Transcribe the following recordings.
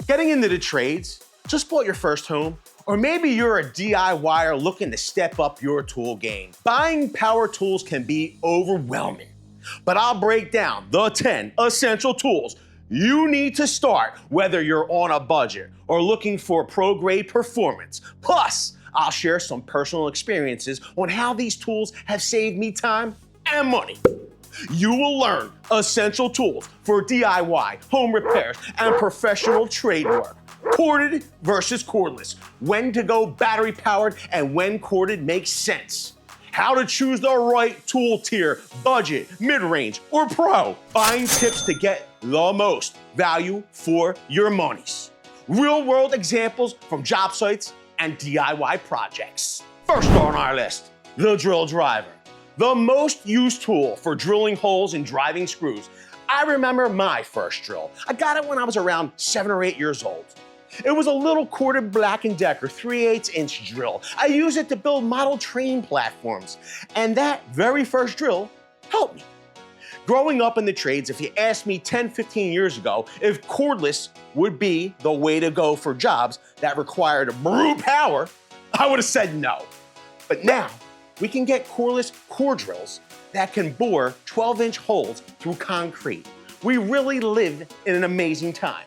Getting into the trades, just bought your first home, or maybe you're a DIYer looking to step up your tool game. Buying power tools can be overwhelming, but I'll break down the 10 essential tools you need to start whether you're on a budget or looking for pro-grade performance. Plus, I'll share some personal experiences on how these tools have saved me time and money. You will learn essential tools for DIY, home repairs, and professional trade work. Corded versus cordless. When to go battery powered and when corded makes sense. How to choose the right tool tier, budget, mid-range, or pro. Buying tips to get the most value for your monies. Real-world examples from job sites and DIY projects. First on our list, the drill driver. The most used tool for drilling holes and driving screws. I remember my first drill. I got it when I was around 7 or 8 years old. It was a little corded Black & Decker 3/8-inch drill. I used it to build model train platforms, and that very first drill helped me. Growing up in the trades, if you asked me 10, 15 years ago if cordless would be the way to go for jobs that required brute power, I would have said no. But now, we can get cordless core drills that can bore 12-inch holes through concrete. We really live in an amazing time.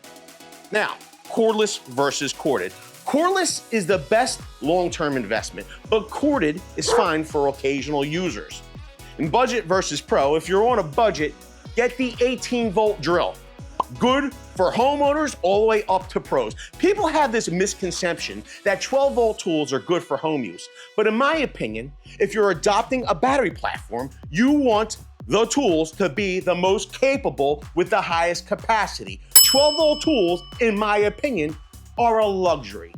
Now, cordless versus corded. Cordless is the best long-term investment, but corded is fine for occasional users. In budget versus pro, if you're on a budget, get the 18-volt drill. Good for homeowners all the way up to pros. People have this misconception that 12-volt tools are good for home use. But in my opinion, if you're adopting a battery platform, you want the tools to be the most capable with the highest capacity. 12-volt tools, in my opinion, are a luxury.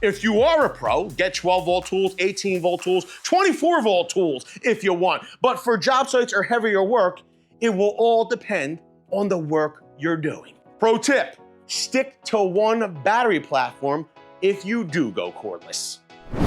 If you are a pro, get 12-volt tools, 18-volt tools, 24-volt tools if you want. But for job sites or heavier work, it will all depend on the work you're doing. Pro tip, stick to one battery platform if you do go cordless.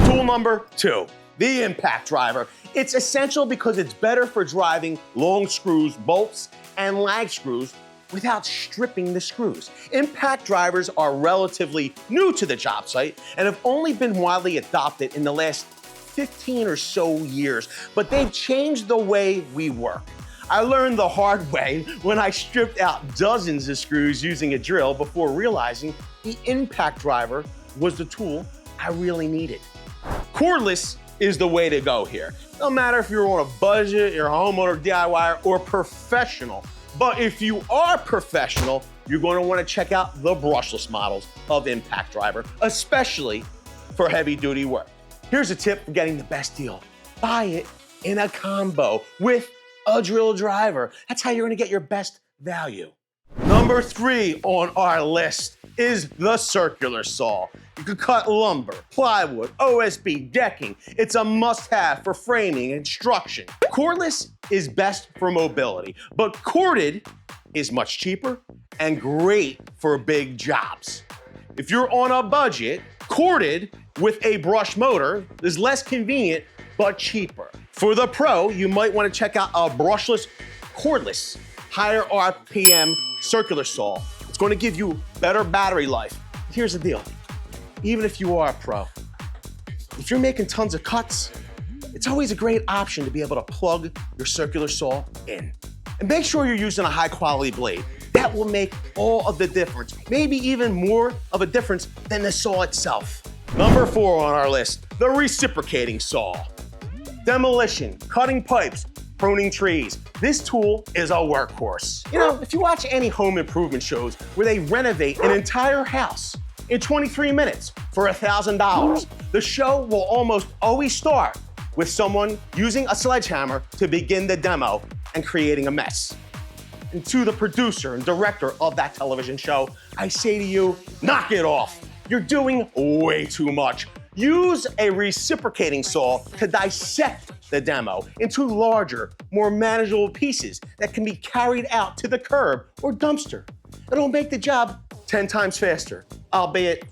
Tool number 2, the impact driver. It's essential because it's better for driving long screws, bolts, and lag screws without stripping the screws. Impact drivers are relatively new to the job site and have only been widely adopted in the last 15 or so years, but they've changed the way we work. I learned the hard way when I stripped out dozens of screws using a drill before realizing the impact driver was the tool I really needed. Cordless is the way to go here. No matter if you're on a budget, you're a homeowner, DIYer, or professional. But if you are professional, you're going to want to check out the brushless models of impact driver, especially for heavy duty work. Here's a tip for getting the best deal. Buy it in a combo with a drill driver. That's how you're going to get your best value. Number 3 on our list is the circular saw. You can cut lumber, plywood, OSB, decking. It's a must-have for framing and construction. Cordless is best for mobility, but corded is much cheaper and great for big jobs. If you're on a budget, corded with a brush motor is less convenient but cheaper. For the pro, you might want to check out a brushless, cordless, higher RPM circular saw. It's going to give you better battery life. Here's the deal. Even if you are a pro, if you're making tons of cuts, it's always a great option to be able to plug your circular saw in. And make sure you're using a high quality blade. That will make all of the difference, maybe even more of a difference than the saw itself. Number 4 on our list, the reciprocating saw. Demolition, cutting pipes, pruning trees. This tool is a workhorse. You know, if you watch any home improvement shows where they renovate an entire house in 23 minutes for $1,000, the show will almost always start with someone using a sledgehammer to begin the demo and creating a mess. And to the producer and director of that television show, I say to you, knock it off. You're doing way too much. Use a reciprocating saw to dissect the demo into larger, more manageable pieces that can be carried out to the curb or dumpster. It'll make the job 10 times faster, albeit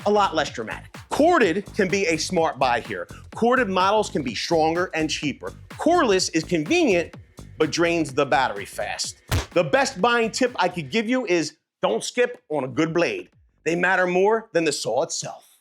a lot less dramatic. Corded can be a smart buy here. Corded models can be stronger and cheaper. Cordless is convenient, but drains the battery fast. The best buying tip I could give you is don't skip on a good blade. They matter more than the saw itself.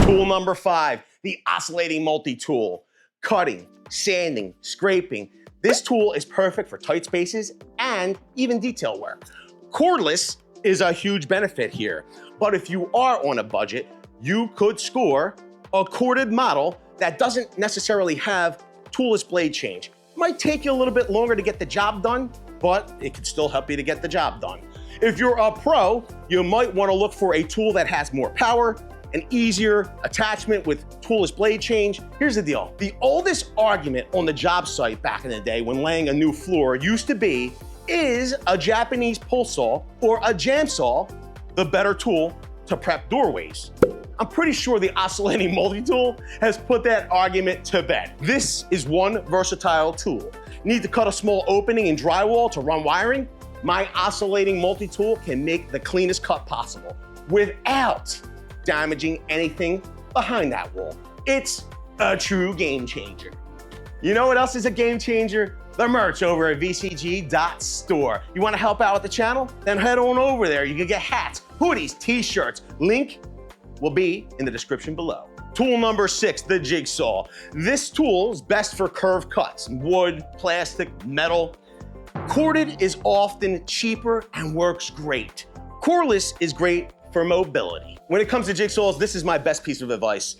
Tool number 5, the oscillating multi-tool. Cutting, sanding, scraping. This tool is perfect for tight spaces and even detail work. Cordless is a huge benefit here, but if you are on a budget, you could score a corded model that doesn't necessarily have toolless blade change. It might take you a little bit longer to get the job done, but it can still help you to get the job done. If you're a pro, you might want to look for a tool that has more power, an easier attachment with toolless blade change. Here's the deal. The oldest argument on the job site back in the day when laying a new floor used to be, is a Japanese pull saw or a jam saw the better tool to prep doorways? I'm pretty sure the oscillating multi-tool has put that argument to bed. This is one versatile tool. Need to cut a small opening in drywall to run wiring? My oscillating multi-tool can make the cleanest cut possible without damaging anything behind that wall. It's a true game changer. You know what else is a game changer? The merch over at vcg.store. You want to help out with the channel? Then head on over there. You can get hats, hoodies, t-shirts. Link will be in the description below. Tool number 6, the jigsaw. This tool is best for curved cuts, wood, plastic, metal. Corded is often cheaper and works great. Cordless is great for mobility. When it comes to jigsaws, this is my best piece of advice.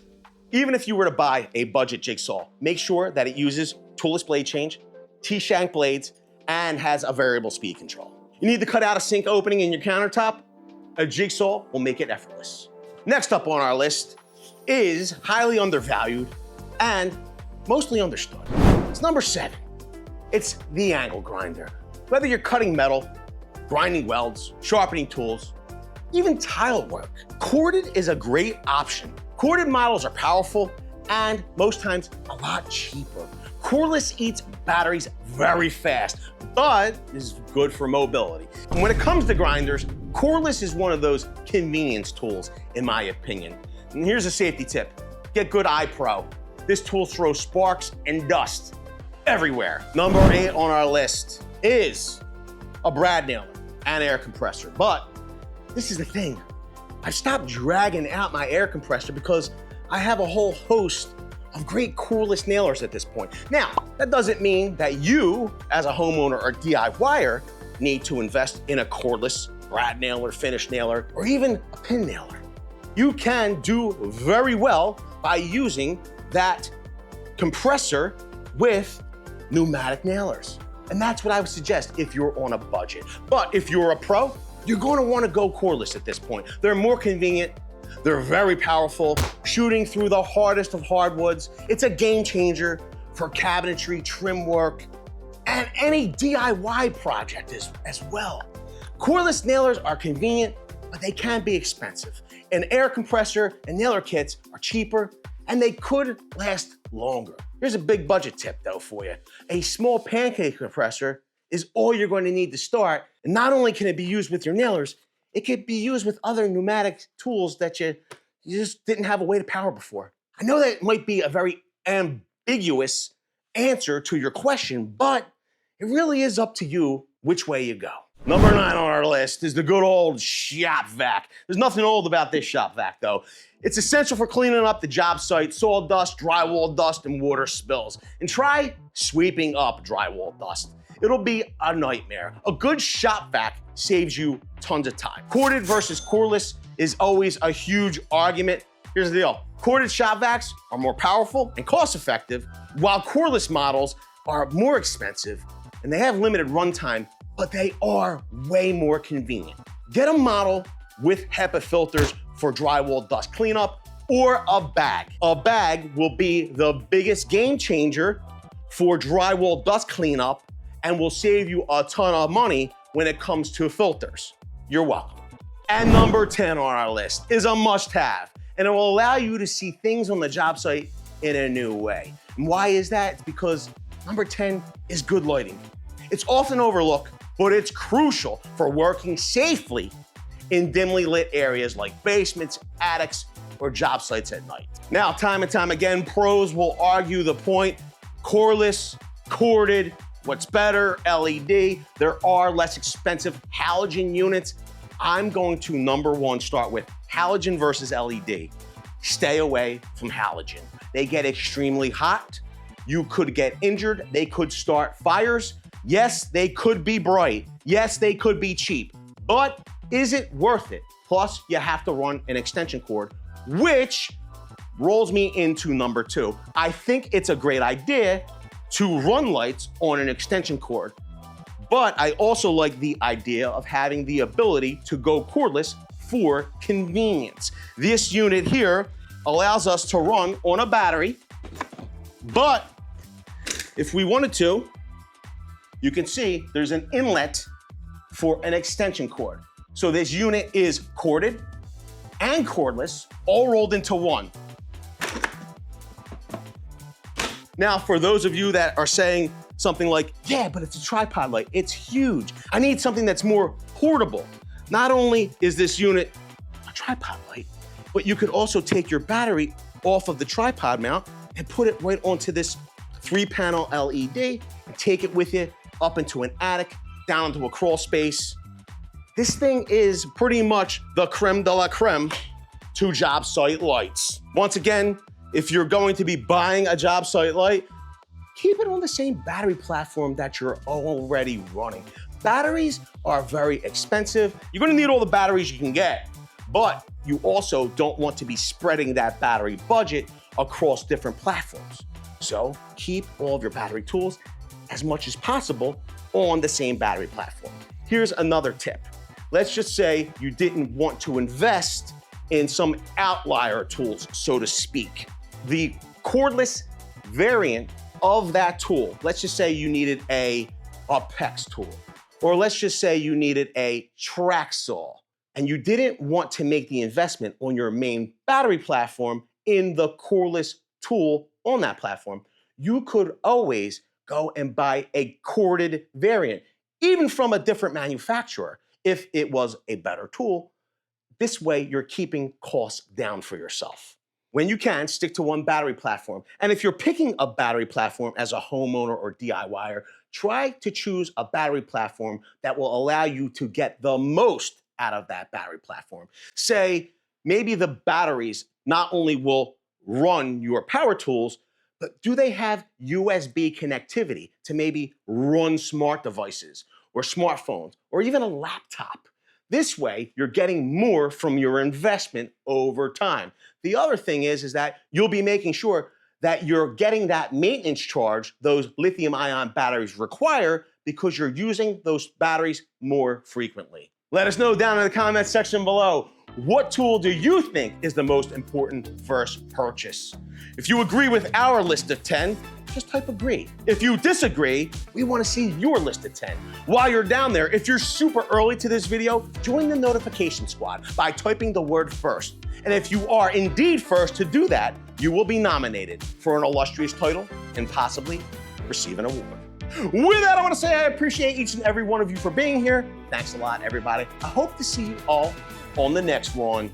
Even if you were to buy a budget jigsaw, make sure that it uses toolless blade change, T-shank blades, and has a variable speed control. You need to cut out a sink opening in your countertop? A jigsaw will make it effortless. Next up on our list is highly undervalued and mostly understood. It's number 7. It's the angle grinder. Whether you're cutting metal, grinding welds, sharpening tools, even tile work, corded is a great option. Corded models are powerful and most times a lot cheaper. Cordless eats batteries very fast, but is good for mobility. And when it comes to grinders, cordless is one of those convenience tools, in my opinion. And here's a safety tip. Get good eye pro. This tool throws sparks and dust everywhere. Number 8 on our list is a brad nailer and air compressor. But this is the thing. I've stopped dragging out my air compressor because I have a whole host of great cordless nailers at this point. Now, that doesn't mean that you, as a homeowner or DIYer, need to invest in a cordless brad nailer, finish nailer, or even a pin nailer. You can do very well by using that compressor with pneumatic nailers. And that's what I would suggest if you're on a budget. But if you're a pro, you're going to want to go cordless at this point. They're more convenient. They're very powerful, shooting through the hardest of hardwoods. It's a game changer for cabinetry, trim work, and any DIY project as well. Cordless nailers are convenient, but they can be expensive. An air compressor and nailer kits are cheaper, and they could last longer. Here's a big budget tip though for you. A small pancake compressor is all you're going to need to start, and not only can it be used with your nailers, it could be used with other pneumatic tools that you just didn't have a way to power before. I know that might be a very ambiguous answer to your question, but it really is up to you which way you go. Number 9 on our list is the good old shop vac. There's nothing old about this shop vac though. It's essential for cleaning up the job site, sawdust, drywall dust, and water spills. And try sweeping up drywall dust. It'll be a nightmare. A good shop vac saves you tons of time. Corded versus cordless is always a huge argument. Here's the deal. Corded shop vacs are more powerful and cost-effective, while cordless models are more expensive and they have limited runtime, but they are way more convenient. Get a model with HEPA filters for drywall dust cleanup or a bag. A bag will be the biggest game changer for drywall dust cleanup and will save you a ton of money when it comes to filters. You're welcome. And number 10 on our list is a must-have, and it will allow you to see things on the job site in a new way. And why is that? It's because number 10 is good lighting. It's often overlooked, but it's crucial for working safely in dimly lit areas like basements, attics, or job sites at night. Now, time and time again, pros will argue the point. Cordless, corded, what's better? LED. There are less expensive halogen units. I'm going to, number 1, start with halogen versus LED. Stay away from halogen. They get extremely hot. You could get injured. They could start fires. Yes, they could be bright. Yes, they could be cheap. But is it worth it? Plus, you have to run an extension cord, which rolls me into number 2. I think it's a great idea to run lights on an extension cord, but I also like the idea of having the ability to go cordless for convenience. This unit here allows us to run on a battery, but if we wanted to, you can see there's an inlet for an extension cord. So this unit is corded and cordless, all rolled into one. Now, for those of you that are saying something like, yeah, but it's a tripod light, it's huge. I need something that's more portable. Not only is this unit a tripod light, but you could also take your battery off of the tripod mount and put it right onto this 3-panel LED and take it with you up into an attic, down into a crawl space. This thing is pretty much the creme de la creme to job site lights. Once again, if you're going to be buying a job site light, keep it on the same battery platform that you're already running. Batteries are very expensive. You're gonna need all the batteries you can get, but you also don't want to be spreading that battery budget across different platforms. So keep all of your battery tools as much as possible on the same battery platform. Here's another tip. Let's just say you didn't want to invest in some outlier tools, so to speak. The cordless variant of that tool, let's just say you needed a PEX tool, or let's just say you needed a track saw, and you didn't want to make the investment on your main battery platform in the cordless tool on that platform, you could always go and buy a corded variant, even from a different manufacturer, if it was a better tool. This way, you're keeping costs down for yourself. When you can, stick to one battery platform. And if you're picking a battery platform as a homeowner or DIYer, try to choose a battery platform that will allow you to get the most out of that battery platform. Say, maybe the batteries not only will run your power tools, but do they have USB connectivity to maybe run smart devices or smartphones or even a laptop? This way, you're getting more from your investment over time. The other thing is that you'll be making sure that you're getting that maintenance charge those lithium-ion batteries require because you're using those batteries more frequently. Let us know down in the comments section below, what tool do you think is the most important first purchase? If you agree with our list of 10, just type agree. If you disagree, we want to see your list of 10. While you're down there, if you're super early to this video, join the notification squad by typing the word first. And if you are indeed first to do that, you will be nominated for an illustrious title and possibly receive an award. With that, I want to say I appreciate each and every one of you for being here. Thanks a lot, everybody. I hope to see you all on the next one.